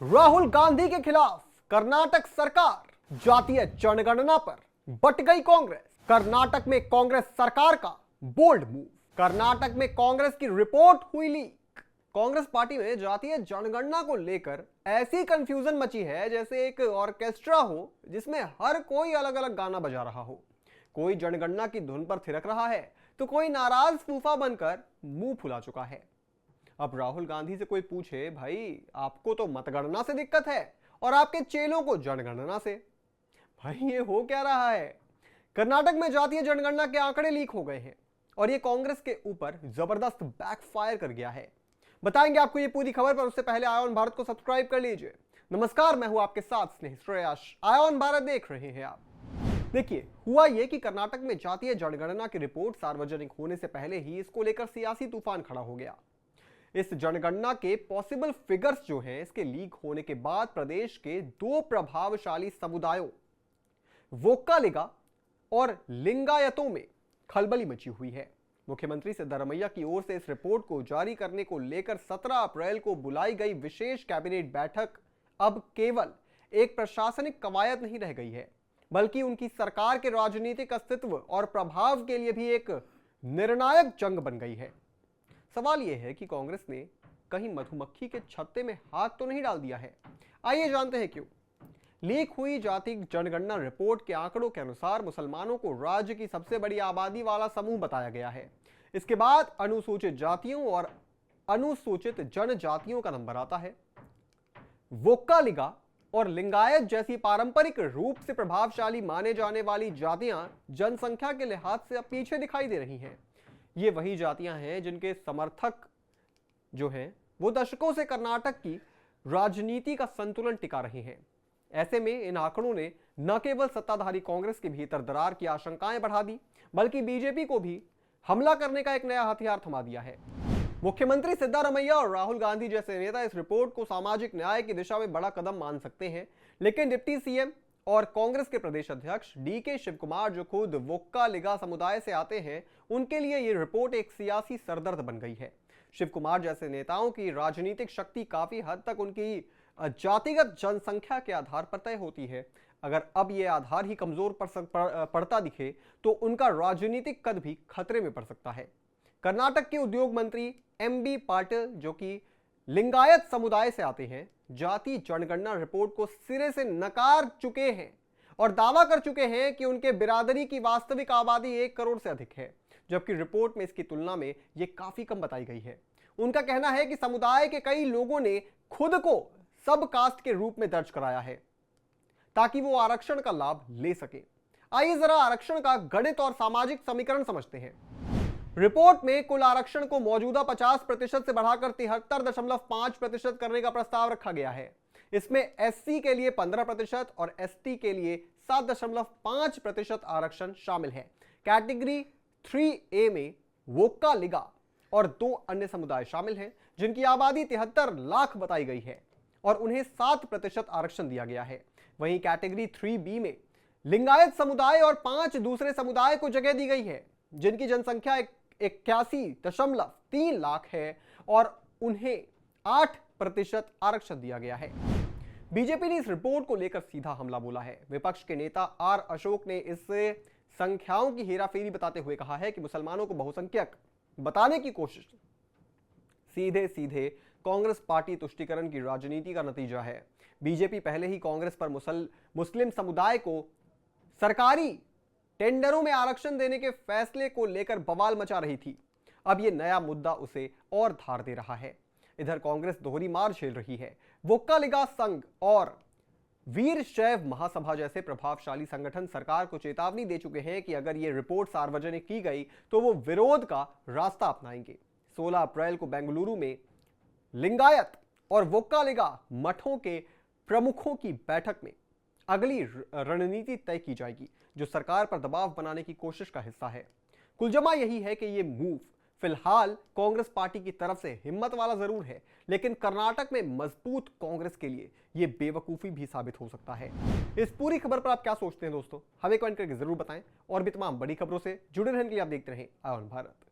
राहुल गांधी के खिलाफ कर्नाटक सरकार, जातीय जनगणना पर बट गई कांग्रेस। कर्नाटक में कांग्रेस सरकार का बोल्ड मूव। कर्नाटक में कांग्रेस की रिपोर्ट हुई लीक। कांग्रेस पार्टी में जातीय जनगणना को लेकर ऐसी कंफ्यूजन मची है जैसे एक ऑर्केस्ट्रा हो जिसमें हर कोई अलग अलग गाना बजा रहा हो। कोई जनगणना की धुन पर थिरक रहा है तो कोई नाराज फूफा बनकर मुंह फुला चुका है। अब राहुल गांधी से कोई पूछे, भाई आपको तो मतगणना से दिक्कत है और आपके चेलों को जनगणना से। भाई ये हो क्या रहा है? कर्नाटक में जातीय जनगणना के आंकड़े लीक हो गए हैं और ये कांग्रेस के ऊपर जबरदस्त बैकफायर कर गया है। बताएंगे आपको ये पूरी खबर, पर उससे पहले आयोन भारत को सब्सक्राइब कर लीजिए। नमस्कार, मैं हूं आपके साथ स्नेह श्रेयस। आयोन भारत देख रहे हैं आप। देखिए, हुआ यह कि कर्नाटक में जातीय जनगणना की रिपोर्ट सार्वजनिक होने से पहले ही इसको लेकर सियासी तूफान खड़ा हो गया। इस जनगणना के पॉसिबल फिगर्स जो हैं, इसके लीक होने के बाद प्रदेश के दो प्रभावशाली समुदायों वोक्कालिगा और लिंगायतों में खलबली मची हुई है। मुख्यमंत्री सिद्धरामैया की ओर से इस रिपोर्ट को जारी करने को लेकर 17 अप्रैल को बुलाई गई विशेष कैबिनेट बैठक अब केवल एक प्रशासनिक कवायद नहीं रह गई है, बल्कि उनकी सरकार के राजनीतिक अस्तित्व और प्रभाव के लिए भी एक निर्णायक जंग बन गई है। सवाल यह है कि कांग्रेस ने कहीं मधुमक्खी के छत्ते में हाथ तो नहीं डाल दिया है। आइए जानते हैं क्यों। लीक हुई जाति जनगणना रिपोर्ट के आंकड़ों के अनुसार मुसलमानों को राज्य की सबसे बड़ी आबादी वाला समूह बताया गया है। इसके बाद अनुसूचित जातियों और अनुसूचित जनजातियों का नंबर आता है। वोक्कालिगा और लिंगायत जैसी पारंपरिक रूप से प्रभावशाली माने जाने वाली जातियां जनसंख्या के लिहाज से अब पीछे दिखाई दे रही हैं। ये वही जातियां हैं जिनके समर्थक जो हैं वो दशकों से कर्नाटक की राजनीति का संतुलन टिका रहे हैं। ऐसे में इन आंकड़ों ने न केवल सत्ताधारी कांग्रेस के भीतर दरार की आशंकाएं बढ़ा दी, बल्कि बीजेपी को भी हमला करने का एक नया हथियार थमा दिया है। मुख्यमंत्री सिद्धरामैया और राहुल गांधी जैसे नेता इस रिपोर्ट को सामाजिक न्याय की दिशा में बड़ा कदम मान सकते हैं, लेकिन डिप्टी सीएम और कांग्रेस के प्रदेश अध्यक्ष डीके शिव कुमार, जो खुद वोक्कालिगा समुदाय से आते हैं, उनके लिए यह रिपोर्ट एक सियासी सरदर्द बन गई है। शिव कुमार जैसे नेताओं की राजनीतिक शक्ति काफी हद तक उनकी जातिगत जनसंख्या के आधार पर तय होती है। अगर अब यह आधार ही कमजोर पड़ता दिखे तो उनका राजनीतिक कद भी खतरे में पड़ सकता है। कर्नाटक के उद्योग मंत्री एमबी पाटिल, जो कि लिंगायत समुदाय से आते हैं, जाति जनगणना रिपोर्ट को सिरे से नकार चुके हैं और दावा कर चुके हैं कि उनके बिरादरी की वास्तविक आबादी 1 करोड़ से अधिक है, जबकि रिपोर्ट में इसकी तुलना में यह काफी कम बताई गई है। उनका कहना है कि समुदाय के कई लोगों ने खुद को सब कास्ट के रूप में दर्ज कराया है ताकि वो आरक्षण का लाभ ले सके। आइए जरा आरक्षण का गणित और सामाजिक समीकरण समझते हैं। रिपोर्ट में कुल आरक्षण को मौजूदा 50% से बढ़ाकर 73.5% करने का प्रस्ताव रखा गया है। इसमें एससी के लिए 15% और एसटी के लिए 7.5% आरक्षण शामिल है। कैटेगरी 3A में वोक्कालिगा और 2 अन्य समुदाय शामिल हैं, जिनकी आबादी 73 लाख बताई गई है और उन्हें 7% आरक्षण दिया गया है। वहीं कैटेगरी 3B में लिंगायत समुदाय और 5 दूसरे समुदाय को जगह दी गई है, जिनकी जनसंख्या 81.3 लाख है और उन्हें 8% आरक्षण दिया गया है। बीजेपी ने इस रिपोर्ट को लेकर सीधा हमला बोला है। विपक्ष के नेता आर अशोक ने इससे संख्याओं की हेराफेरी बताते हुए कहा है कि मुसलमानों को बहुसंख्यक बताने की कोशिश सीधे सीधे कांग्रेस पार्टी तुष्टीकरण की राजनीति का नतीजा है। बीजेपी पहले ही कांग्रेस पर मुस्लिम समुदाय को सरकारी टेंडरों में आरक्षण देने के फैसले को लेकर बवाल मचा रही थी। अब यह नया मुद्दा उसे और धार दे रहा है। इधर कांग्रेस दोहरी मार झेल रही है। वोक्कालिगा संघ और वीर शैव महासभा जैसे प्रभावशाली संगठन सरकार को चेतावनी दे चुके हैं कि अगर यह रिपोर्ट सार्वजनिक की गई तो वो विरोध का रास्ता अपनाएंगे। 16 अप्रैल को बेंगलुरु में लिंगायत और वोक्कालिगा मठों के प्रमुखों की बैठक में अगली रणनीति तय की जाएगी, जो सरकार पर दबाव बनाने की कोशिश का हिस्सा है। कुलजमा यही है कि यह मूव फिलहाल कांग्रेस पार्टी की तरफ से हिम्मत वाला जरूर है, लेकिन कर्नाटक में मजबूत कांग्रेस के लिए यह बेवकूफी भी साबित हो सकता है। इस पूरी खबर पर आप क्या सोचते हैं दोस्तों? हमें कमेंट करके जरूर बताएं और भी तमाम बड़ी खबरों से जुड़े रहने के लिए आप देखते रहें आयोन भारत।